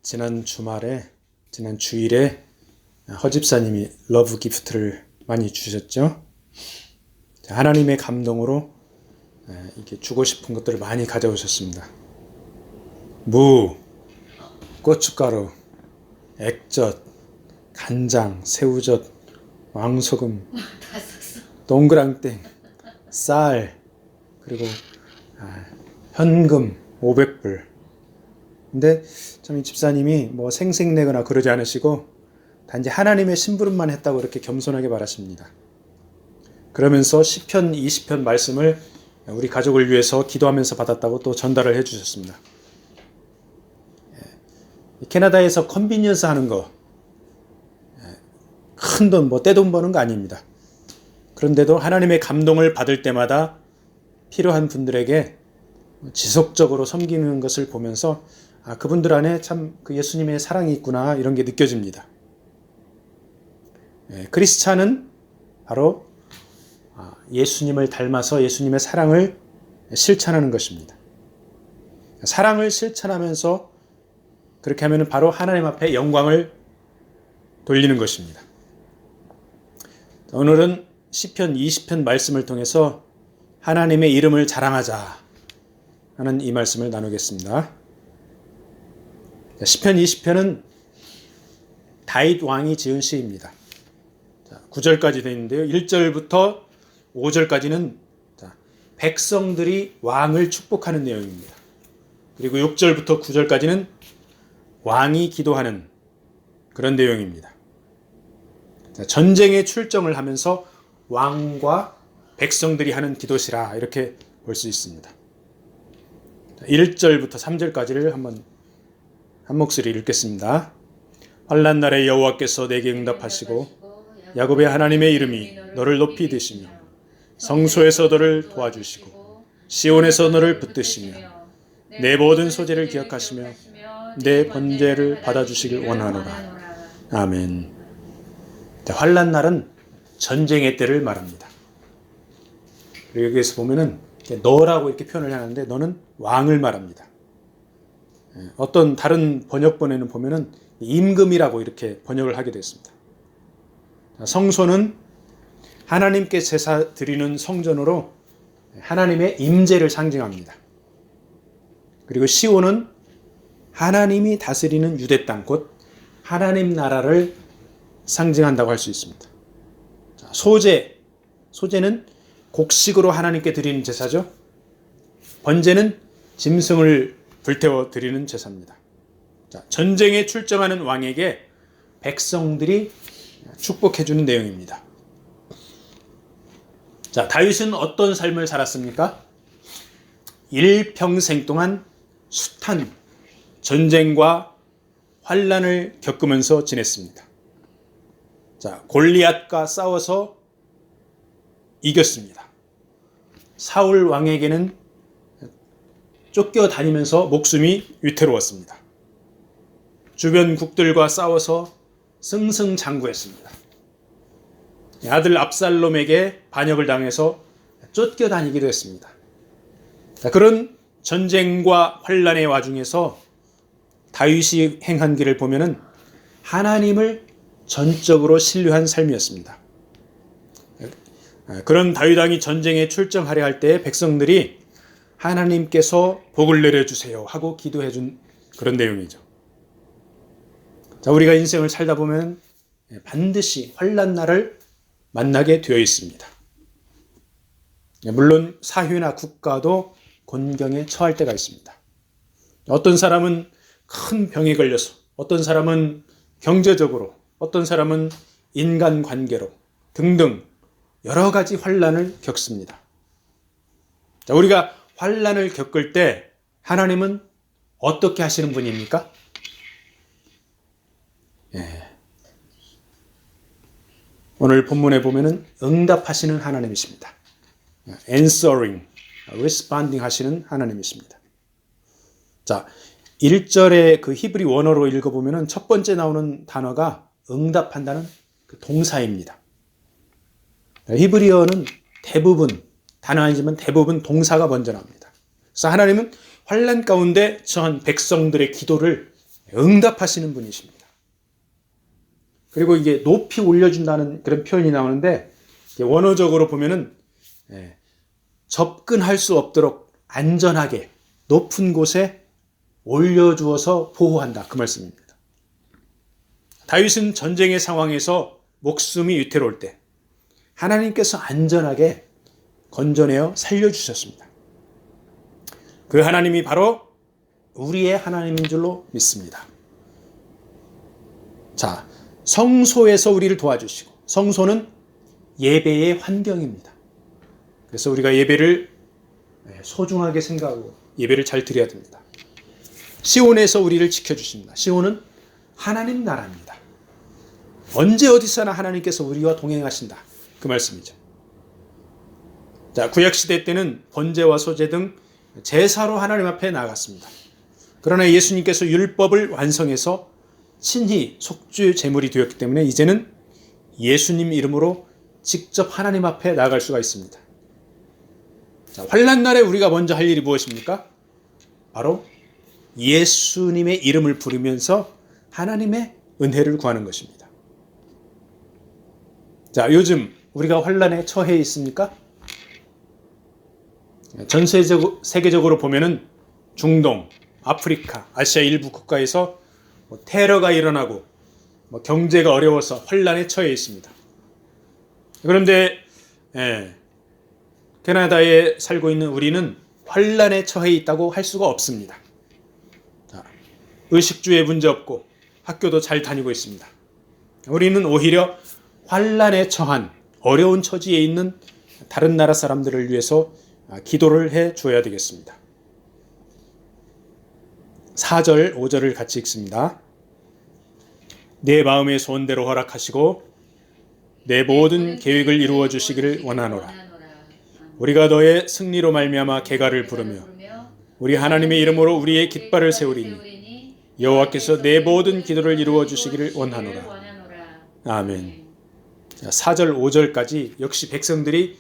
지난 주일에 허 집사님이 러브 기프트를 많이 주셨죠. 하나님의 감동으로 이렇게 주고 싶은 것들을 많이 가져오셨습니다. 무, 고춧가루, 액젓, 간장, 새우젓, 왕소금, 동그랑땡, 쌀, 그리고 현금 500불. 근데 참 이 집사님이 뭐 생색내거나 그러지 않으시고 단지 하나님의 심부름만 했다고 이렇게 겸손하게 말하십니다. 그러면서 시편 20편 말씀을 우리 가족을 위해서 기도하면서 받았다고 또 전달을 해주셨습니다. 캐나다에서 컨비니언스 하는 거 큰 돈, 떼돈 버는 거 아닙니다. 그런데도 하나님의 감동을 받을 때마다 필요한 분들에게 지속적으로 섬기는 것을 보면서 그분들 안에 참 그 예수님의 사랑이 있구나 이런 게 느껴집니다. 크리스찬은 바로 예수님을 닮아서 예수님의 사랑을 실천하는 것입니다. 사랑을 실천하면서 그렇게 하면 바로 하나님 앞에 영광을 돌리는 것입니다. 오늘은 시편 20편 말씀을 통해서 하나님의 이름을 자랑하자 하는 이 말씀을 나누겠습니다. 시편 20편은 다윗 왕이 지은 시입니다. 9절까지 되어 있는데요. 1절부터 5절까지는 백성들이 왕을 축복하는 내용입니다. 그리고 6절부터 9절까지는 왕이 기도하는 그런 내용입니다. 전쟁에 출정을 하면서 왕과 백성들이 하는 기도시라 이렇게 볼 수 있습니다. 1절부터 3절까지를 한번 한 목소리 읽겠습니다. 환난 날에 여호와께서 내게 응답하시고 야곱의 하나님의 이름이 너를 높이 드시며 성소에서 너를 도와주시고 시온에서 너를 붙드시며 내 모든 소재를 기억하시며 내 번제를 받아주시길 원하노라. 아멘. 환난 날은 전쟁의 때를 말합니다. 그리고 여기에서 보면은 너라고 이렇게 표현을 하는데 너는 왕을 말합니다. 어떤 다른 번역본에는 보면은 임금이라고 이렇게 번역을 하게 됐습니다. 성소는 하나님께 제사 드리는 성전으로 하나님의 임재를 상징합니다. 그리고 시온은 하나님이 다스리는 유대 땅, 곧 하나님 나라를 상징한다고 할 수 있습니다. 소제는 곡식으로 하나님께 드리는 제사죠. 번제는 짐승을 불태워 드리는 제사입니다. 전쟁에 출정하는 왕에게 백성들이 축복해 주는 내용입니다. 다윗은 어떤 삶을 살았습니까? 일평생 동안 숱한 전쟁과 환난을 겪으면서 지냈습니다. 골리앗과 싸워서 이겼습니다. 사울 왕에게는 쫓겨다니면서 목숨이 위태로웠습니다. 주변국들과 싸워서 승승장구했습니다. 아들 압살롬에게 반역을 당해서 쫓겨다니기도 했습니다. 그런 전쟁과 환난의 와중에서 다윗이 행한 길을 보면은 하나님을 전적으로 신뢰한 삶이었습니다. 그런 다윗 왕이 전쟁에 출정하려 할 때 백성들이 하나님께서 복을 내려주세요 하고 기도해 준 그런 내용이죠. 우리가 인생을 살다 보면 반드시 환난 날을 만나게 되어 있습니다. 물론 사회나 국가도 곤경에 처할 때가 있습니다. 어떤 사람은 큰 병에 걸려서, 어떤 사람은 경제적으로, 어떤 사람은 인간관계로 등등 여러 가지 환난을 겪습니다. 우리가 환난을 겪을 때 하나님은 어떻게 하시는 분입니까? 오늘 본문에 보면은 응답하시는 하나님이십니다. answering, responding 하시는 하나님이십니다. 1절의 그 히브리 원어로 읽어보면은 첫 번째 나오는 단어가 응답한다는 그 동사입니다. 히브리어는 대부분, 단어 아니지만 대부분 동사가 먼저 나옵니다. 그래서 하나님은 환난 가운데 처한 백성들의 기도를 응답하시는 분이십니다. 그리고 이게 높이 올려준다는 그런 표현이 나오는데 원어적으로 보면은 접근할 수 없도록 안전하게 높은 곳에 올려주어서 보호한다, 그 말씀입니다. 다윗은 전쟁의 상황에서 목숨이 위태로울 때 하나님께서 안전하게 건져내어 살려주셨습니다. 그 하나님이 바로 우리의 하나님인 줄로 믿습니다. 자, 성소에서 우리를 도와주시고, 성소는 예배의 환경입니다. 그래서 우리가 예배를 소중하게 생각하고 예배를 잘 드려야 됩니다. 시온에서 우리를 지켜주십니다. 시온은 하나님 나라입니다. 언제 어디서나 하나님께서 우리와 동행하신다, 그 말씀이죠. 자, 구약시대 때는 번제와 소제 등 제사로 하나님 앞에 나아갔습니다. 그러나 예수님께서 율법을 완성해서 친히 속죄 제물이 되었기 때문에 이제는 예수님 이름으로 직접 하나님 앞에 나아갈 수가 있습니다. 자, 환난 날에 우리가 먼저 할 일이 무엇입니까? 바로 예수님의 이름을 부르면서 하나님의 은혜를 구하는 것입니다. 자, 요즘 우리가 환난에 처해 있습니까? 전 세계적으로 보면은 중동, 아프리카, 아시아 일부 국가에서 테러가 일어나고 경제가 어려워서 환난에 처해 있습니다. 그런데 캐나다에 살고 있는 우리는 환난에 처해 있다고 할 수가 없습니다. 자, 의식주에 문제 없고 학교도 잘 다니고 있습니다. 우리는 오히려 환난에 처한 어려운 처지에 있는 다른 나라 사람들을 위해서 기도를 해 줘야 되겠습니다. 4절, 5절을 같이 읽습니다. 내 마음의 소원대로 허락하시고 내 모든 계획을 이루어 주시기를 원하노라. 우리가 너의 승리로 말미암아 개가를 부르며 우리 하나님의 이름으로 우리의 깃발을 세우리니 여호와께서 내 모든 기도를 이루어 주시기를 원하노라. 아멘. 4절, 5절까지 역시 백성들이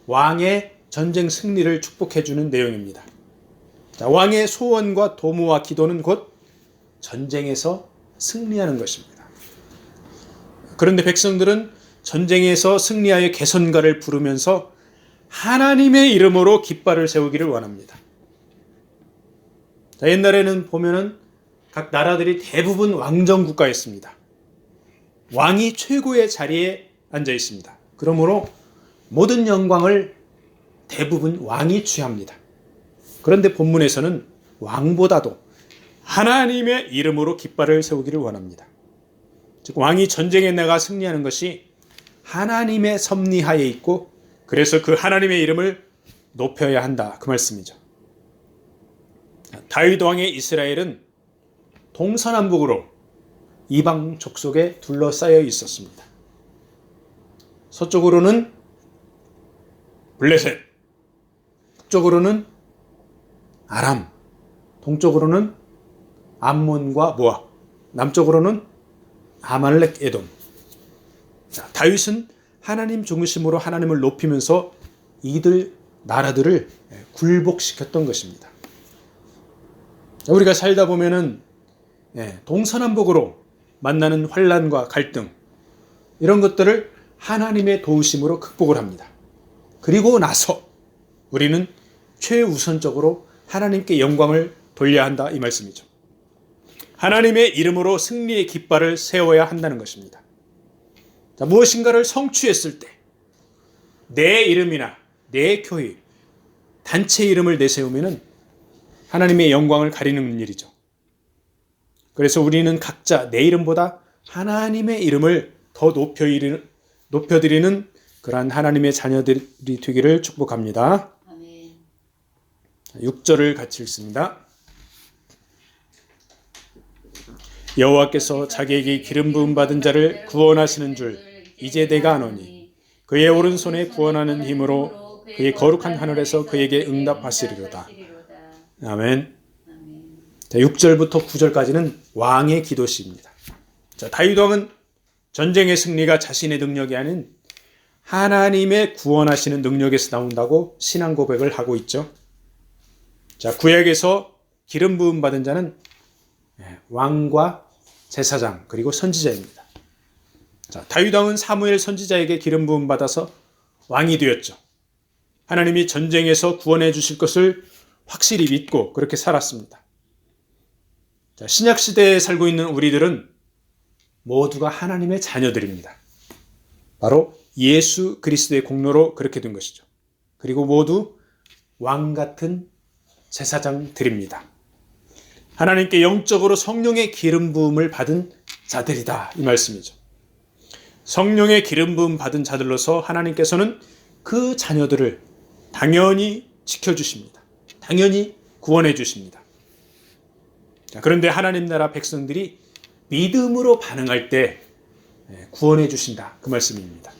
왕의 전쟁 승리를 축복해 주는 내용입니다. 자, 왕의 소원과 도모와 기도는 곧 전쟁에서 승리하는 것입니다. 그런데 백성들은 전쟁에서 승리하여 개선가를 부르면서 하나님의 이름으로 깃발을 세우기를 원합니다. 자, 옛날에는 보면은 각 나라들이 대부분 왕정 국가였습니다. 왕이 최고의 자리에 앉아 있습니다. 그러므로 모든 영광을 대부분 왕이 취합니다. 그런데 본문에서는 왕보다도 하나님의 이름으로 깃발을 세우기를 원합니다. 즉 왕이 전쟁에 나가 승리하는 것이 하나님의 섭리하에 있고 그래서 그 하나님의 이름을 높여야 한다, 그 말씀이죠. 다윗 왕의 이스라엘은 동서남북으로 이방 족속에 둘러싸여 있었습니다. 서쪽으로는 블레셋, 북쪽으로는 아람, 동쪽으로는 암몬과 모압, 남쪽으로는 아말렉, 에돔. 자, 다윗은 하나님 중심으로 하나님을 높이면서 이들 나라들을 굴복시켰던 것입니다. 우리가 살다 보면은 동서남북으로 만나는 환난과 갈등 이런 것들을 하나님의 도우심으로 극복을 합니다. 그리고 나서 우리는 최우선적으로 하나님께 영광을 돌려야 한다, 이 말씀이죠. 하나님의 이름으로 승리의 깃발을 세워야 한다는 것입니다. 자, 무엇인가를 성취했을 때 내 이름이나 내 교회, 단체 이름을 내세우면 하나님의 영광을 가리는 일이죠. 그래서 우리는 각자 내 이름보다 하나님의 이름을 더 높여드리는 그러한 하나님의 자녀들이 되기를 축복합니다. 아멘. 6절을 같이 읽습니다. 여호와께서 자기에게 기름 부음 받은 자를 구원하시는 줄 이제 내가 아노니 그의 오른손에 구원하는 힘으로 그의 거룩한 하늘에서 그에게 응답하시리로다. 아멘. 자, 6절부터 9절까지는 왕의 기도시입니다. 자, 다윗 왕은 전쟁의 승리가 자신의 능력이 아닌 하나님의 구원하시는 능력에서 나온다고 신앙 고백을 하고 있죠. 자, 구약에서 기름 부음 받은 자는 왕과 제사장 그리고 선지자입니다. 자, 다윗 왕은 사무엘 선지자에게 기름 부음 받아서 왕이 되었죠. 하나님이 전쟁에서 구원해 주실 것을 확실히 믿고 그렇게 살았습니다. 자, 신약 시대에 살고 있는 우리들은 모두가 하나님의 자녀들입니다. 바로 예수 그리스도의 공로로 그렇게 된 것이죠. 그리고 모두 왕 같은 제사장들입니다. 하나님께 영적으로 성령의 기름 부음을 받은 자들이다 이 말씀이죠. 성령의 기름 부음 받은 자들로서 하나님께서는 그 자녀들을 당연히 지켜주십니다. 당연히 구원해 주십니다. 자, 그런데 하나님 나라 백성들이 믿음으로 반응할 때 구원해 주신다 그 말씀입니다.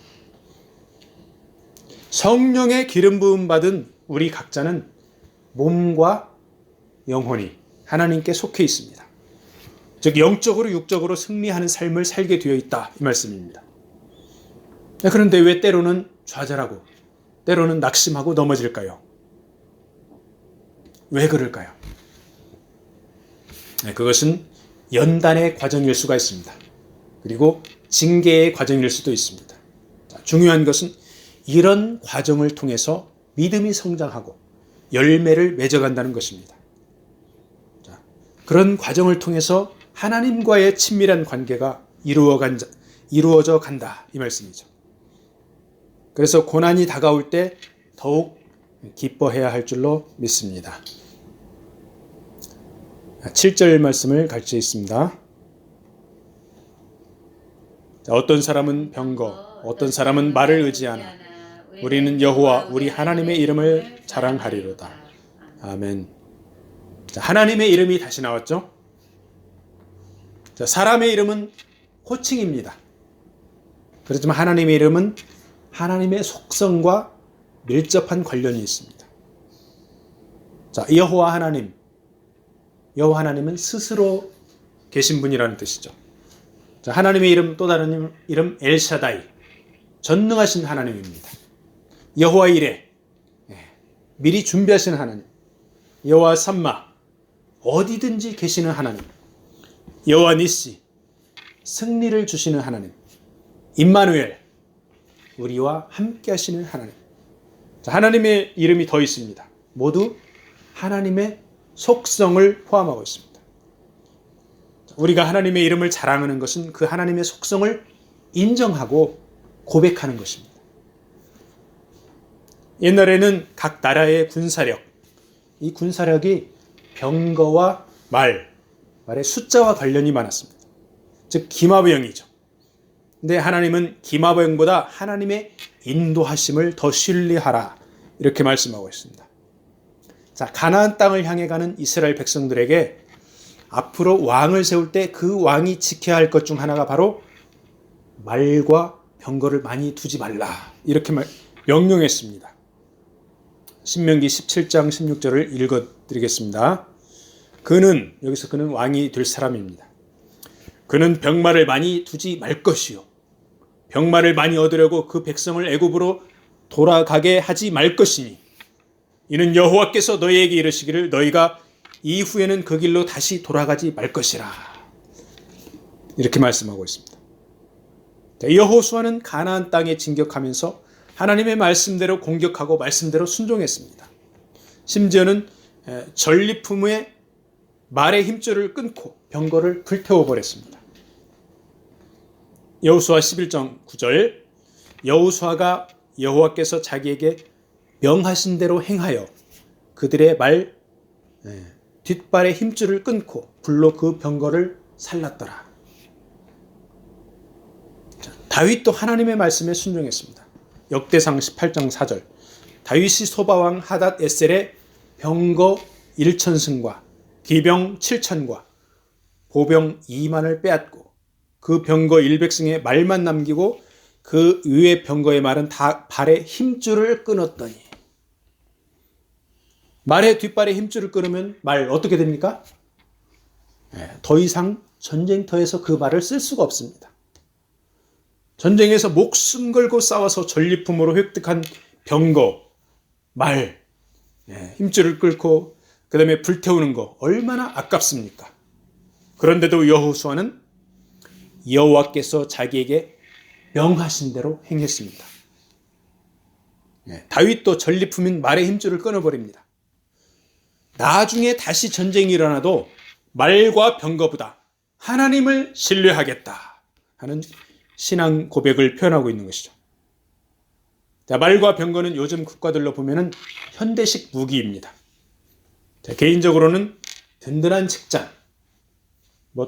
성령의 기름 부음 받은 우리 각자는 몸과 영혼이 하나님께 속해 있습니다. 즉 영적으로 육적으로 승리하는 삶을 살게 되어 있다 이 말씀입니다. 그런데 왜 때로는 좌절하고 때로는 낙심하고 넘어질까요? 왜 그럴까요? 그것은 연단의 과정일 수가 있습니다. 그리고 징계의 과정일 수도 있습니다. 중요한 것은 이런 과정을 통해서 믿음이 성장하고 열매를 맺어간다는 것입니다. 그런 과정을 통해서 하나님과의 친밀한 관계가 이루어져 간다 이 말씀이죠. 그래서 고난이 다가올 때 더욱 기뻐해야 할 줄로 믿습니다. 7절 말씀을 같이 있습니다. 어떤 사람은 병거, 어떤 사람은 말을 의지하나 우리는 여호와 우리 하나님의 이름을 자랑하리로다. 아멘. 자, 하나님의 이름이 다시 나왔죠. 자, 사람의 이름은 호칭입니다. 그렇지만 하나님의 이름은 하나님의 속성과 밀접한 관련이 있습니다. 자, 여호와 하나님은 스스로 계신 분이라는 뜻이죠. 자, 하나님의 이름 또 다른 이름 엘샤다이, 전능하신 하나님입니다. 여호와 이레, 미리 준비하시는 하나님. 여호와 삼마, 어디든지 계시는 하나님. 여호와 니시, 승리를 주시는 하나님. 임마누엘, 우리와 함께 하시는 하나님. 자, 하나님의 이름이 더 있습니다. 모두 하나님의 속성을 포함하고 있습니다. 우리가 하나님의 이름을 자랑하는 것은 그 하나님의 속성을 인정하고 고백하는 것입니다. 옛날에는 각 나라의 군사력, 이 군사력이 병거와 말의 숫자와 관련이 많았습니다. 즉 기마병이죠. 근데 하나님은 기마병보다 하나님의 인도하심을 더 신뢰하라 이렇게 말씀하고 있습니다. 자, 가나안 땅을 향해 가는 이스라엘 백성들에게 앞으로 왕을 세울 때 그 왕이 지켜야 할 것 중 하나가 바로 말과 병거를 많이 두지 말라 이렇게 명령했습니다. 신명기 17장 16절을 읽어드리겠습니다. 여기서 그는 왕이 될 사람입니다. 그는 병마를 많이 두지 말 것이요 병마를 많이 얻으려고 그 백성을 애굽으로 돌아가게 하지 말 것이니 이는 여호와께서 너희에게 이르시기를 너희가 이후에는 그 길로 다시 돌아가지 말 것이라 이렇게 말씀하고 있습니다. 여호수아는 가나안 땅에 진격하면서 하나님의 말씀대로 공격하고 말씀대로 순종했습니다. 심지어는 전리품의 말의 힘줄을 끊고 병거를 불태워버렸습니다. 여호수아 11장 9절 여호수아가 여호와께서 자기에게 명하신 대로 행하여 그들의 뒷발의 힘줄을 끊고 불로 그 병거를 살랐더라. 다윗도 하나님의 말씀에 순종했습니다. 역대상 18장 4절 다윗이 소바왕 하닷 에셀의 병거 1,000승과 기병 7,000과 보병 2만을 빼앗고 그 병거 100승의 말만 남기고 그 위의 병거의 말은 다 발의 힘줄을 끊었더니 말의 뒷발의 힘줄을 끊으면 말 어떻게 됩니까? 더 이상 전쟁터에서 그 말을 쓸 수가 없습니다. 전쟁에서 목숨 걸고 싸워서 전리품으로 획득한 병거, 말, 힘줄을 끊고 그 다음에 불태우는 거 얼마나 아깝습니까? 그런데도 여호수아는 여호와께서 자기에게 명하신 대로 행했습니다. 다윗도 전리품인 말의 힘줄을 끊어버립니다. 나중에 다시 전쟁이 일어나도 말과 병거보다 하나님을 신뢰하겠다 하는 신앙 고백을 표현하고 있는 것이죠. 자, 말과 병거는 요즘 국가들로 보면은 현대식 무기입니다. 자, 개인적으로는 든든한 직장,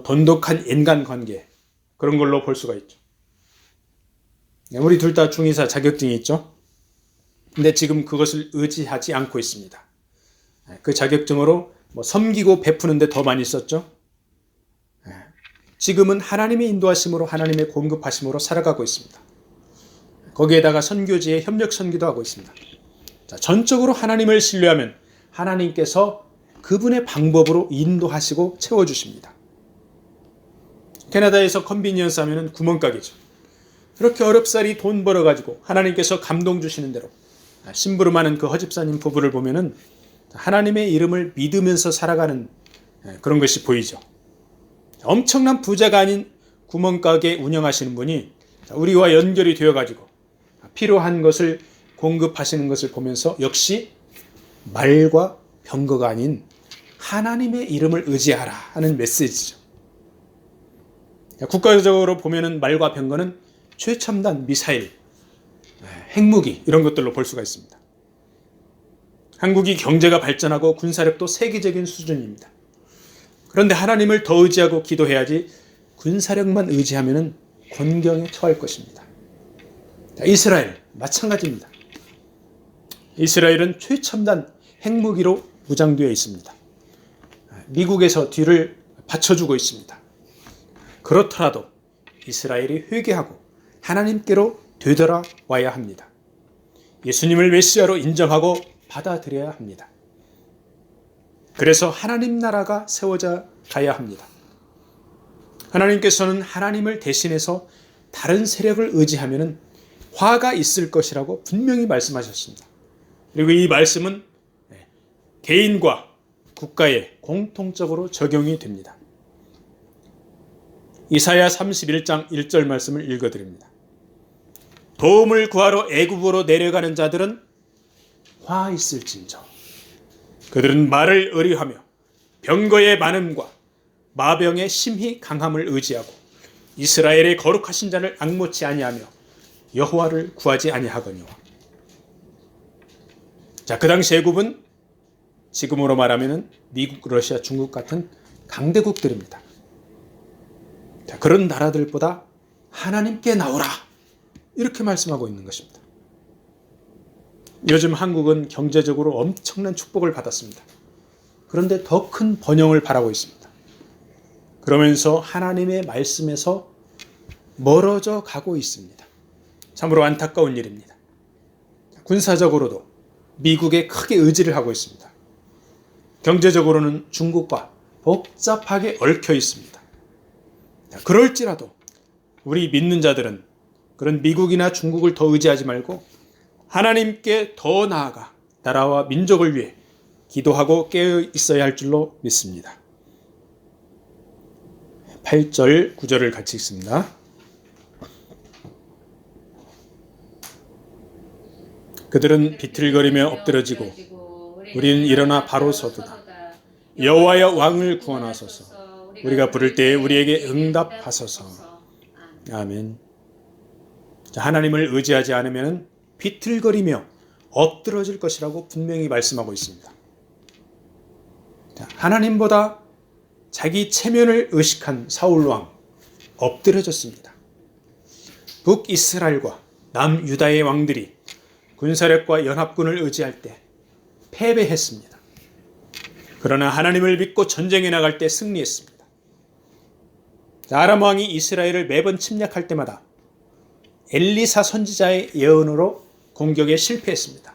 돈독한 인간관계, 그런 걸로 볼 수가 있죠. 우리 둘 다 중의사 자격증이 있죠. 근데 지금 그것을 의지하지 않고 있습니다. 그 자격증으로 섬기고 베푸는데 더 많이 썼죠. 지금은 하나님의 인도하심으로, 하나님의 공급하심으로 살아가고 있습니다. 거기에다가 선교지에 협력 선교도 하고 있습니다. 자, 전적으로 하나님을 신뢰하면 하나님께서 그분의 방법으로 인도하시고 채워주십니다. 캐나다에서 컨비니언스 하면은 구멍가게죠. 그렇게 어렵사리 돈 벌어가지고 하나님께서 감동 주시는 대로 심부름하는 그 허집사님 부부를 보면은 하나님의 이름을 믿으면서 살아가는 그런 것이 보이죠. 엄청난 부자가 아닌 구멍가게 운영하시는 분이 우리와 연결이 되어가지고 필요한 것을 공급하시는 것을 보면서 역시 말과 병거가 아닌 하나님의 이름을 의지하라 하는 메시지죠. 국가적으로 보면은 말과 병거는 최첨단 미사일, 핵무기 이런 것들로 볼 수가 있습니다. 한국이 경제가 발전하고 군사력도 세계적인 수준입니다. 그런데 하나님을 더 의지하고 기도해야지 군사력만 의지하면 곤경에 처할 것입니다. 이스라엘 마찬가지입니다. 이스라엘은 최첨단 핵무기로 무장되어 있습니다. 미국에서 뒤를 받쳐주고 있습니다. 그렇더라도 이스라엘이 회개하고 하나님께로 되돌아와야 합니다. 예수님을 메시아로 인정하고 받아들여야 합니다. 그래서 하나님 나라가 세워져 가야 합니다. 하나님께서는 하나님을 대신해서 다른 세력을 의지하면 화가 있을 것이라고 분명히 말씀하셨습니다. 그리고 이 말씀은 개인과 국가에 공통적으로 적용이 됩니다. 이사야 31장 1절 말씀을 읽어드립니다. 도움을 구하러 애굽으로 내려가는 자들은 화 있을진저. 그들은 말을 의뢰하며 병거의 많음과 마병의 심히 강함을 의지하고 이스라엘의 거룩하신 자를 앙모치 아니하며 여호와를 구하지 아니하거니와. 자, 그 당시 애굽은 지금으로 말하면 미국, 러시아, 중국 같은 강대국들입니다. 자, 그런 나라들보다 하나님께 나오라 이렇게 말씀하고 있는 것입니다. 요즘 한국은 경제적으로 엄청난 축복을 받았습니다. 그런데 더 큰 번영을 바라고 있습니다. 그러면서 하나님의 말씀에서 멀어져 가고 있습니다. 참으로 안타까운 일입니다. 군사적으로도 미국에 크게 의지를 하고 있습니다. 경제적으로는 중국과 복잡하게 얽혀 있습니다. 그럴지라도 우리 믿는 자들은 그런 미국이나 중국을 더 의지하지 말고 하나님께 더 나아가 나라와 민족을 위해 기도하고 깨어 있어야 할 줄로 믿습니다. 8절, 9절을 같이 읽습니다. 그들은 비틀거리며 엎드러지고 우리는 일어나 바로 서두다. 여호와여 왕을 구원하소서. 우리가 부를 때에 우리에게 응답하소서. 아멘. 자, 하나님을 의지하지 않으면 비틀거리며 엎드러질 것이라고 분명히 말씀하고 있습니다. 자, 하나님보다 자기 체면을 의식한 사울왕 엎드려졌습니다. 북이스라엘과 남유다의 왕들이 군사력과 연합군을 의지할 때 패배했습니다. 그러나 하나님을 믿고 전쟁에 나갈 때 승리했습니다. 아람 왕이 이스라엘을 매번 침략할 때마다 엘리사 선지자의 예언으로 공격에 실패했습니다.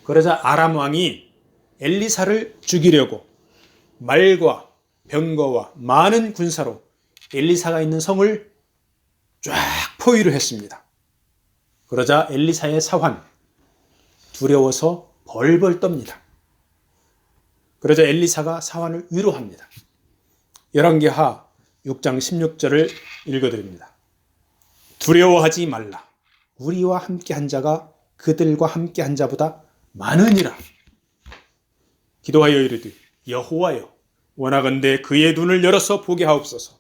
그러자 아람 왕이 엘리사를 죽이려고 말과 병거와 많은 군사로 엘리사가 있는 성을 쫙 포위를 했습니다. 그러자 엘리사의 사환 두려워서 벌벌 떱니다. 그러자 엘리사가 사환을 위로합니다. 열왕기하 6장 16절을 읽어드립니다. 두려워하지 말라. 우리와 함께한 자가 그들과 함께한 자보다 많으니라. 기도하여 이르되 여호와여 원하건대 그의 눈을 열어서 보게 하옵소서.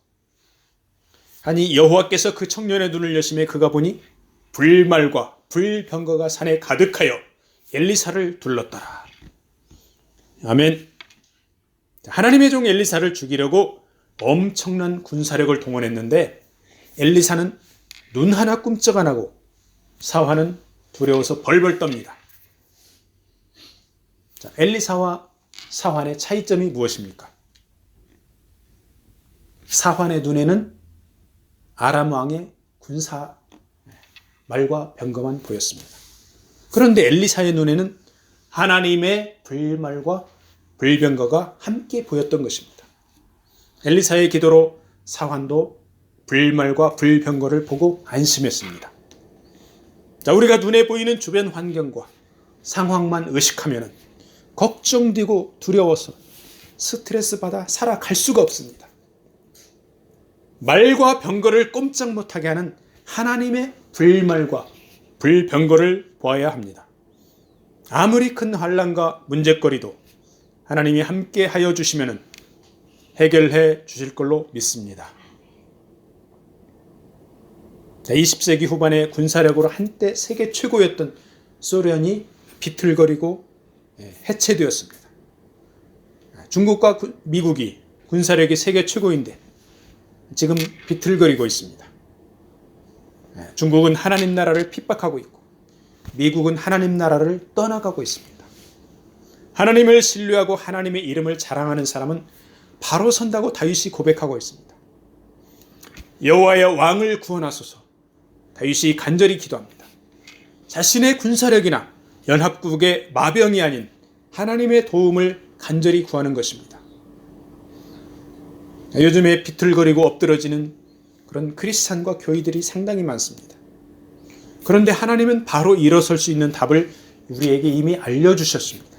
아니 여호와께서 그 청년의 눈을 여심해 그가 보니 불말과 불병거가 산에 가득하여 엘리사를 둘렀더라. 아멘. 하나님의 종 엘리사를 죽이려고 엄청난 군사력을 동원했는데 엘리사는 눈 하나 꿈쩍 안 하고 사환은 두려워서 벌벌 떱니다. 자, 엘리사와 사환의 차이점이 무엇입니까? 사환의 눈에는 아람 왕의 군사 말과 병거만 보였습니다. 그런데 엘리사의 눈에는 하나님의 불말과 불병거가 함께 보였던 것입니다. 엘리사의 기도로 사환도 불말과 불병거를 보고 안심했습니다. 자, 우리가 눈에 보이는 주변 환경과 상황만 의식하면 걱정되고 두려워서 스트레스 받아 살아갈 수가 없습니다. 말과 병거를 꼼짝 못하게 하는 하나님의 불말과 불병거를 보아야 합니다. 아무리 큰 환난과 문제거리도 하나님이 함께 하여 주시면 해결해 주실 걸로 믿습니다. 자, 20세기 후반에 군사력으로 한때 세계 최고였던 소련이 비틀거리고 해체되었습니다. 중국과 미국이 군사력이 세계 최고인데 지금 비틀거리고 있습니다. 중국은 하나님 나라를 핍박하고 있고 미국은 하나님 나라를 떠나가고 있습니다. 하나님을 신뢰하고 하나님의 이름을 자랑하는 사람은 바로 선다고 다윗이 고백하고 있습니다. 여호와여 왕을 구원하소서. 다윗이 간절히 기도합니다. 자신의 군사력이나 연합국의 마병이 아닌 하나님의 도움을 간절히 구하는 것입니다. 요즘에 비틀거리고 엎드러지는 그런 크리스찬과 교회들이 상당히 많습니다. 그런데 하나님은 바로 일어설 수 있는 답을 우리에게 이미 알려주셨습니다.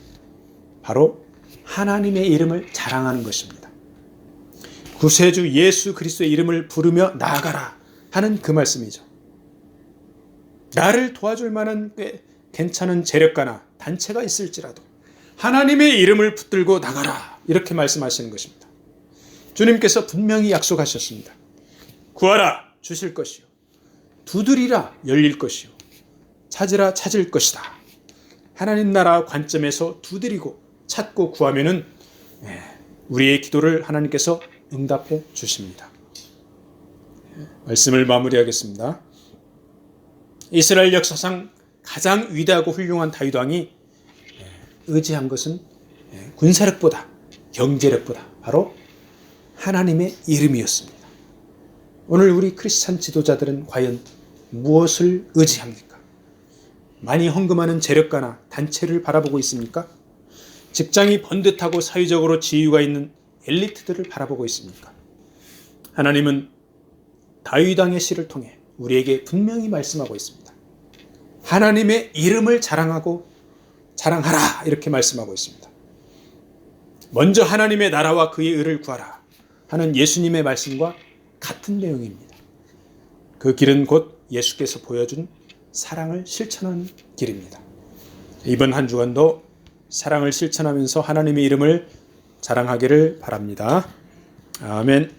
바로 하나님의 이름을 자랑하는 것입니다. 구세주 예수 그리스도의 이름을 부르며 나아가라 하는 그 말씀이죠. 나를 도와줄 만한 꽤 괜찮은 재력가나 단체가 있을지라도 하나님의 이름을 붙들고 나가라 이렇게 말씀하시는 것입니다. 주님께서 분명히 약속하셨습니다. 구하라 주실 것이요 두드리라 열릴 것이요 찾으라 찾을 것이다. 하나님 나라 관점에서 두드리고 찾고 구하면은 우리의 기도를 하나님께서 응답해 주십니다. 말씀을 마무리하겠습니다. 이스라엘 역사상 가장 위대하고 훌륭한 다윗 왕이 의지한 것은 군사력보다 경제력보다 바로 하나님의 이름이었습니다. 오늘 우리 크리스찬 지도자들은 과연 무엇을 의지합니까? 많이 헌금하는 재력가나 단체를 바라보고 있습니까? 직장이 번듯하고 사회적으로 지위가 있는 엘리트들을 바라보고 있습니까? 하나님은 다윗 왕의 시를 통해 우리에게 분명히 말씀하고 있습니다. 하나님의 이름을 자랑하라 이렇게 말씀하고 있습니다. 먼저 하나님의 나라와 그의 의를 구하라 하는 예수님의 말씀과 같은 내용입니다. 그 길은 곧 예수께서 보여준 사랑을 실천하는 길입니다. 이번 한 주간도 사랑을 실천하면서 하나님의 이름을 자랑하기를 바랍니다. 아멘.